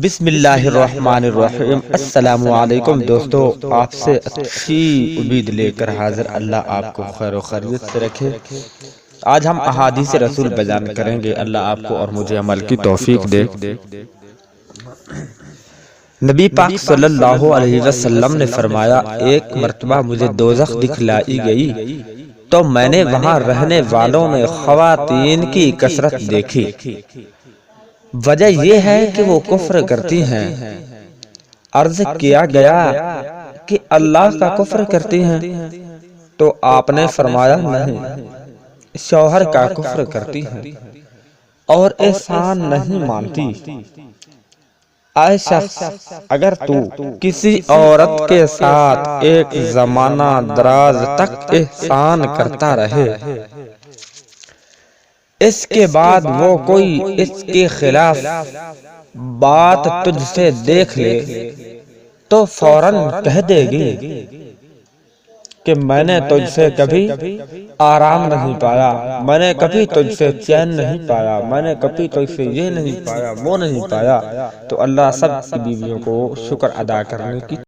بسم اللہ الرحمن الرحیم۔ السلام علیکم دوستو، آپ سے اچھی امید لے کر حاضر، اللہ آپ کو خیر و خیریت سے رکھے۔ آج ہم احادیث رسول بیان کریں گے، اللہ آپ کو اور مجھے عمل کی توفیق دے۔ نبی پاک صلی اللہ علیہ وسلم نے فرمایا، ایک مرتبہ مجھے دوزخ دکھلائی گئی تو میں نے وہاں رہنے والوں میں خواتین کی کثرت دیکھی۔ وجہ یہ ہے کہ وہ کفر کرتی ہیں۔ عرض کیا گیا کہ اللہ کا کفر کرتی ہیں؟ تو آپ نے فرمایا نہیں، شوہر کا کفر کرتی ہیں اور احسان نہیں مانتی۔ اے شخص، اگر تو کسی عورت کے ساتھ ایک زمانہ دراز تک احسان کرتا رہے، اس کے بعد وہ کوئی اس کے خلاف بات تجھ سے دیکھ لے تو فوراً کہہ دے گی کہ میں نے تجھ سے کبھی آرام نہیں پایا، میں نے کبھی تجھ سے چین نہیں پایا، میں نے کبھی تجھ سے یہ نہیں پایا، وہ نہیں پایا، تو اللہ سب کی بیویوں کو شکر ادا کرنے کی